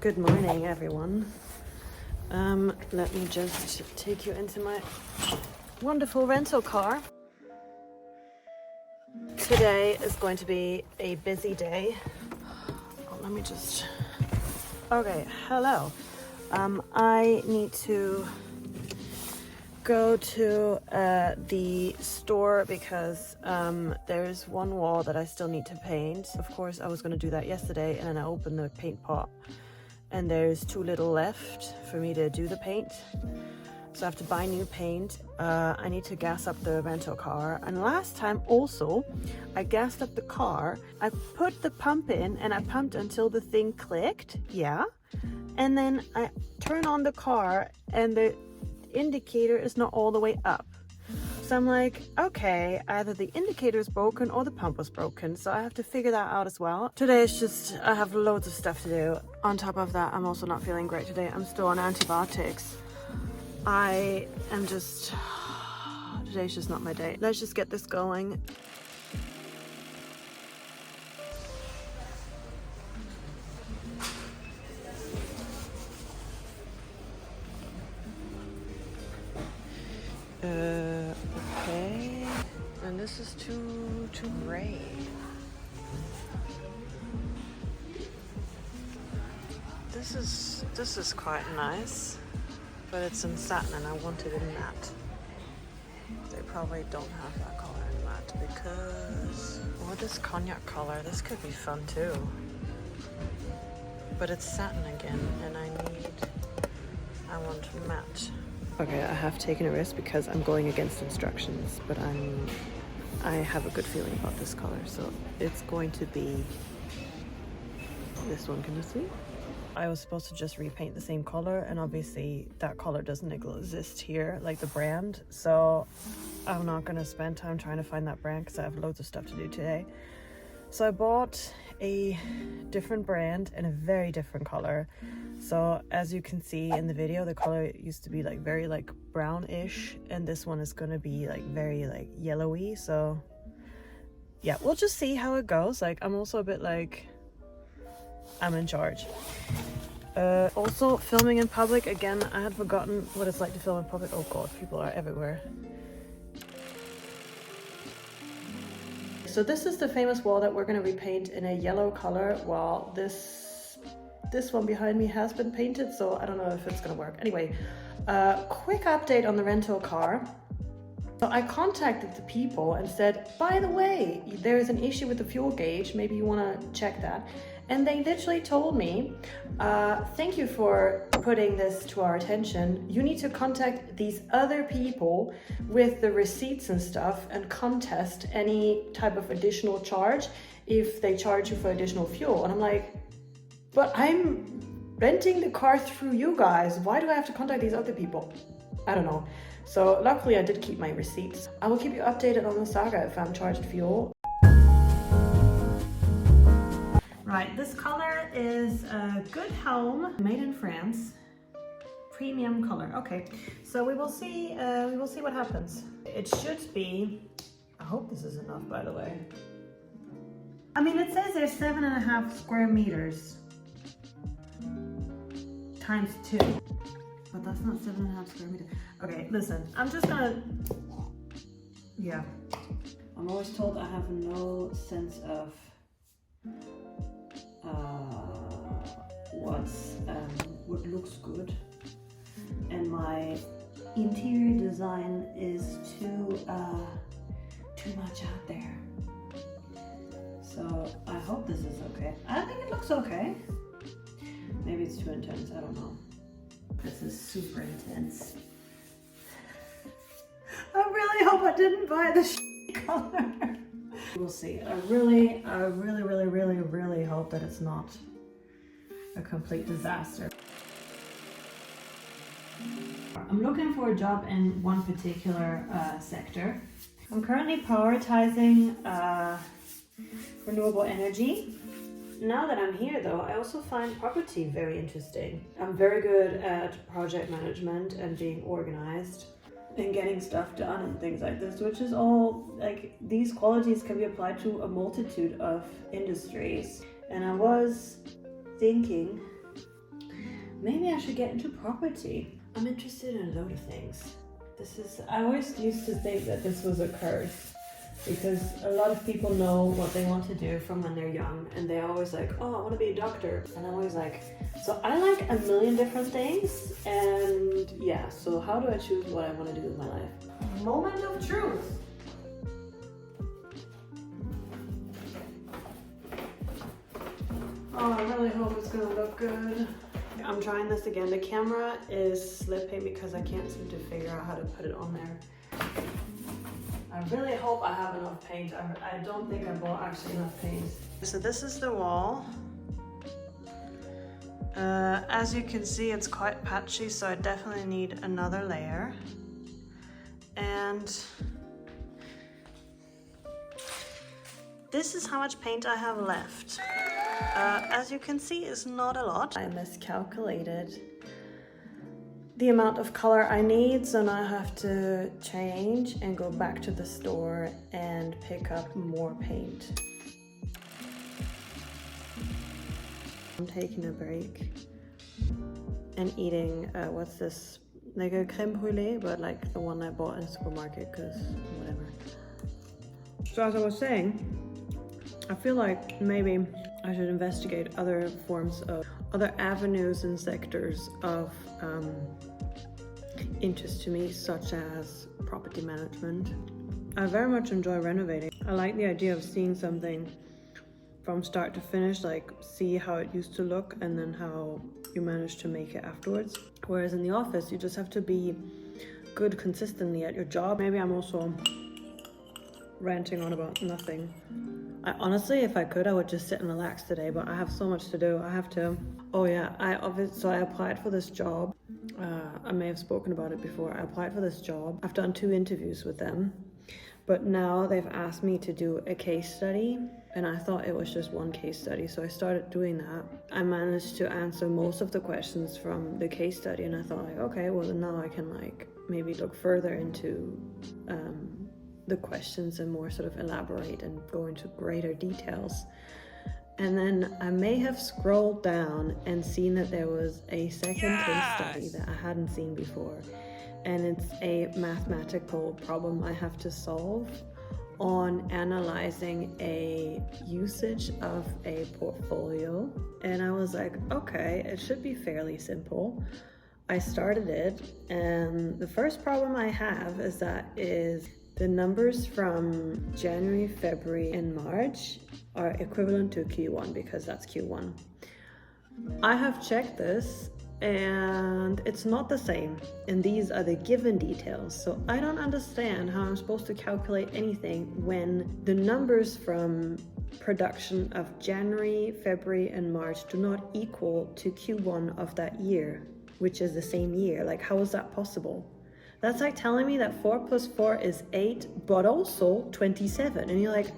Good morning, everyone. Let me just take you into my wonderful rental car. Today is going to be a busy day. Let me just... Okay, hello. I need to go to the store because there's one wall that I still need to paint. Of course, I was going to do that yesterday, and then I opened the paint pot and there's too little left for me to do the paint. So I have to buy new paint. I need to gas up the rental car. And last time also, I gassed up the car. I put the pump in and I pumped until the thing clicked. Yeah. And then I turn on the car and the indicator is not all the way up. So I'm like, okay, either the indicator is broken or the pump was broken. So I have to figure that out as well. Today is just, I have loads of stuff to do. On top of that, I'm also not feeling great today. I'm still on antibiotics. I am just, today's just not my day. Let's just get this going. Okay, and this is too gray. This is quite nice, but it's in satin and I want it in matte. They probably don't have that color in matte because, or this cognac color, this could be fun too. But it's satin again and I want matte. Okay, I have taken a risk because I'm going against instructions, but I have a good feeling about this color, so it's going to be this one. Can you see? I was supposed to just repaint the same color, and obviously that color doesn't exist here, like the brand, so I'm not gonna spend time trying to find that brand because I have loads of stuff to do today. So I bought a different brand and a very different color. So as you can see in the video, the color used to be like very like brownish, and this one is gonna be like very like yellowy. So yeah, we'll just see how it goes. Like, I'm also a bit like, I'm in charge. Also filming in public again. I had forgotten what it's like to film in public. Oh god, people are everywhere. So this is the famous wall that we're going to repaint in a yellow color, while this one behind me has been painted, so I don't know if it's going to work. Anyway, quick update on the rental car. So I contacted the people and said, by the way, there is an issue with the fuel gauge, maybe you want to check that. And they literally told me, thank you for putting this to our attention. You need to contact these other people with the receipts and stuff and contest any type of additional charge if they charge you for additional fuel. And I'm like, but I'm renting the car through you guys. Why do I have to contact these other people? I don't know. So luckily I did keep my receipts. I will keep you updated on the saga if I'm charged fuel. Right, this color is a Good Home, made in France, premium color. Okay, so we will see what happens. It should be, I hope this is enough, by the way. I mean, it says there's 7.5 square meters times 2, but that's not 7.5 square meters. Okay, listen, I'm just gonna, yeah. I'm always told I have no sense of what looks good, and my interior design is too much out there. So I hope this is okay. I think it looks okay. Maybe it's too intense, I don't know. This is super intense. I really hope I didn't buy the color. We'll see. I really hope that it's not a complete disaster. I'm looking for a job in one particular sector. I'm currently prioritizing renewable energy. Now that I'm here though, I also find property very interesting. I'm very good at project management and being organized and getting stuff done and things like this, which is all, like, these qualities can be applied to a multitude of industries. And I was thinking maybe I should get into property. I'm interested in a load of things. I always used to think that this was a curse, because a lot of people know what they want to do from when they're young, and they're always like, oh, I want to be a doctor. And I'm always like, so I like a million different things, and yeah, so how do I choose what I want to do with my life? Moment of truth. Oh, I really hope it's gonna look good. I'm trying this again. The camera is slipping because I can't seem to figure out how to put it on there. I really hope I have enough paint. I don't think I bought actually enough paint. So this is the wall. As you can see, it's quite patchy, so I definitely need another layer. And this is how much paint I have left. As you can see, it's not a lot. I miscalculated the amount of color I need, so now I have to change and go back to the store and pick up more paint. I'm taking a break and eating, what's this? Like a creme brulee, but like the one I bought in the supermarket, because whatever. So as I was saying, I feel like maybe I should investigate other avenues and sectors of interest to me, such as property management. I very much enjoy renovating. I like the idea of seeing something from start to finish, like see how it used to look and then how you manage to make it afterwards. Whereas in the office, you just have to be good consistently at your job. Maybe I'm also ranting on about nothing. Honestly, if I could, I would just sit and relax today, but I have so much to do. So I applied for this job. I may have spoken about it before. I applied for this job. I've done 2 interviews with them, but now they've asked me to do a case study, and I thought it was just one case study, so I started doing that. I managed to answer most of the questions from the case study, and I thought like, okay, well then now I can like maybe look further into the questions and more sort of elaborate and go into greater details. And then I may have scrolled down and seen that there was a second case study that I hadn't seen before. And it's a mathematical problem I have to solve on analyzing a usage of a portfolio. And I was like, okay, it should be fairly simple. I started it, and the first problem I have is the numbers from January, February, and March are equivalent to Q1 because that's Q1. I have checked this and it's not the same, and these are the given details. So I don't understand how I'm supposed to calculate anything when the numbers from production of January, February, and March do not equal to Q1 of that year, which is the same year. Like, how is that possible? That's like telling me that 4 plus 4 is 8, but also 27. And you're like,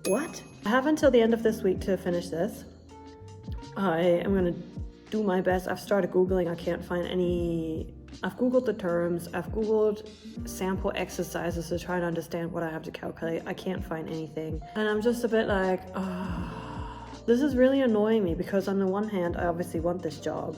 what? I have until the end of this week to finish this. I am gonna do my best. I've started Googling, I can't find any. I've Googled the terms, I've Googled sample exercises to try to understand what I have to calculate. I can't find anything. And I'm just a bit like, this is really annoying me, because on the one hand, I obviously want this job.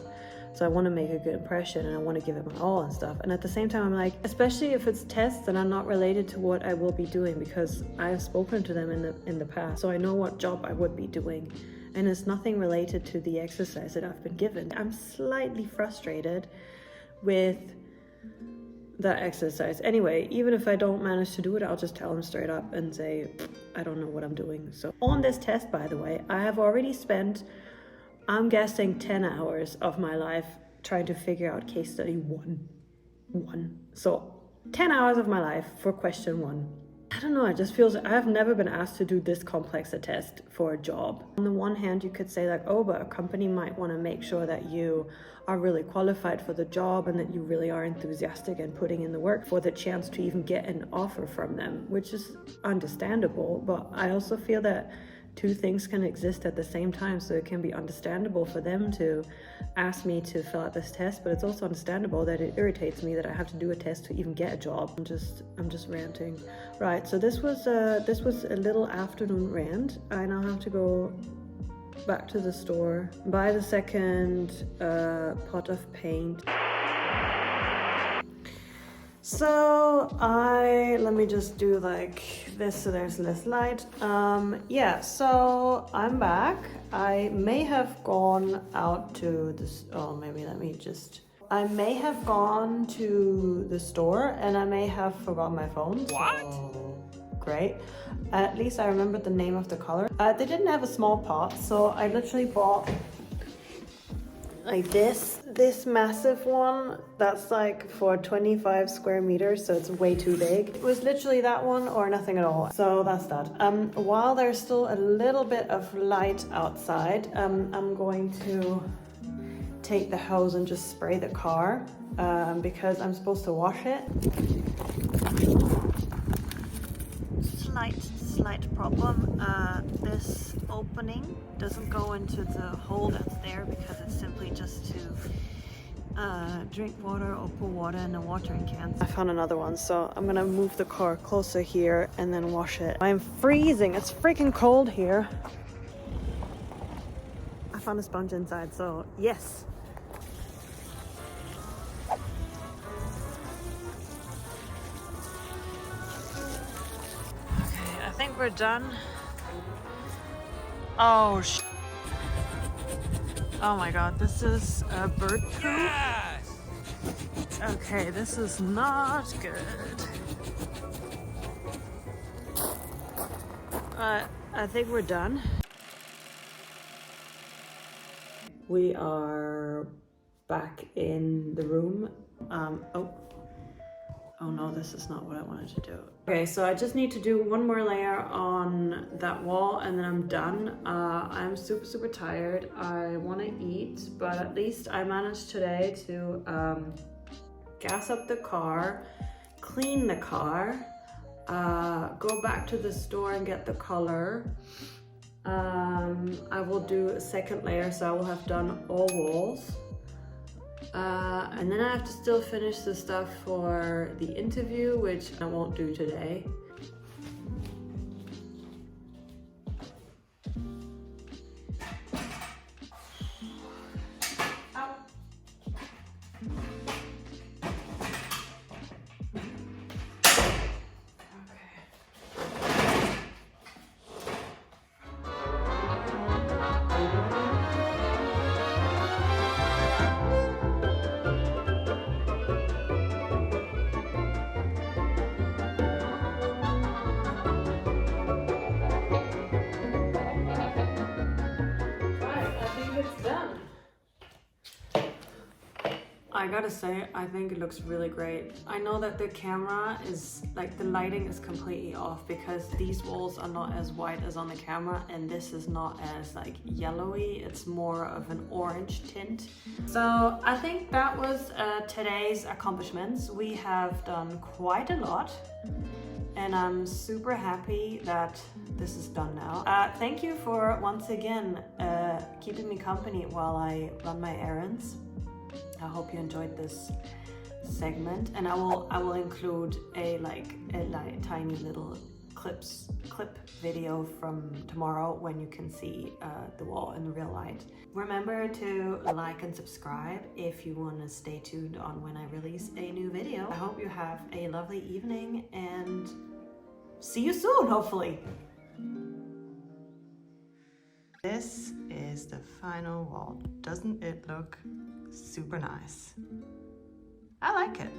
So I want to make a good impression and I want to give it my all and stuff. And at the same time, I'm like, especially if it's tests that are not related to what I will be doing, because I have spoken to them in the past. So I know what job I would be doing. And it's nothing related to the exercise that I've been given. I'm slightly frustrated with that exercise. Anyway, even if I don't manage to do it, I'll just tell them straight up and say, I don't know what I'm doing. So on this test, by the way, I have already spent, I'm guessing 10 hours of my life trying to figure out case study one. So 10 hours of my life for question 1. I don't know, it just feels, I have never been asked to do this complex a test for a job. On the one hand, you could say like, oh, but a company might want to make sure that you are really qualified for the job and that you really are enthusiastic and putting in the work for the chance to even get an offer from them, which is understandable. But I also feel that 2 things can exist at the same time, so it can be understandable for them to ask me to fill out this test, but it's also understandable that it irritates me that I have to do a test to even get a job. I'm just ranting. Right, so this was a little afternoon rant. I now have to go back to the store, buy the second pot of paint. So let me just do like this so there's less light. Yeah, so I'm back. I may have gone out to this, oh, maybe let me just, I may have gone to the store and I may have forgotten my phone. What? So, great. At least I remembered the name of the color. They didn't have a small pot, so I literally bought like this massive one that's like for 25 square meters, so it's way too big. It was literally that one or nothing at all, so that's that. While there's still a little bit of light outside, I'm going to take the hose and just spray the car because I'm supposed to wash it. Slight problem. This opening doesn't go into the hole that's there because it's simply just to drink water or pour water in a watering can. I found another one, so I'm gonna move the car closer here and then wash it. I'm freezing, it's freaking cold here. I found a sponge inside, so yes. Okay, I think we're done. Oh, oh my god, this is a bird poo. Yes! Okay, this is not good. I think we're done. We are back in the room. Oh no, this is not what I wanted to do. Okay, so I just need to do one more layer on that wall and then I'm done. I'm super tired. I want to eat, but at least I managed today to gas up the car, clean the car, go back to the store and get the color. I will do a second layer, so I will have done all walls. And then I have to still finish the stuff for the interview, which I won't do today. I gotta say, I think it looks really great. I know that the camera is, like, the lighting is completely off because these walls are not as white as on the camera and this is not as, like, yellowy. It's more of an orange tint. So I think that was today's accomplishments. We have done quite a lot and I'm super happy that this is done now. Thank you for, once again, keeping me company while I run my errands. I hope you enjoyed this segment, and I will include a tiny little clip video from tomorrow when you can see the wall in real light. Remember to like and subscribe if you want to stay tuned on when I release a new video. I hope you have a lovely evening and see you soon, hopefully. This is the final wall. Doesn't it look super nice? I like it.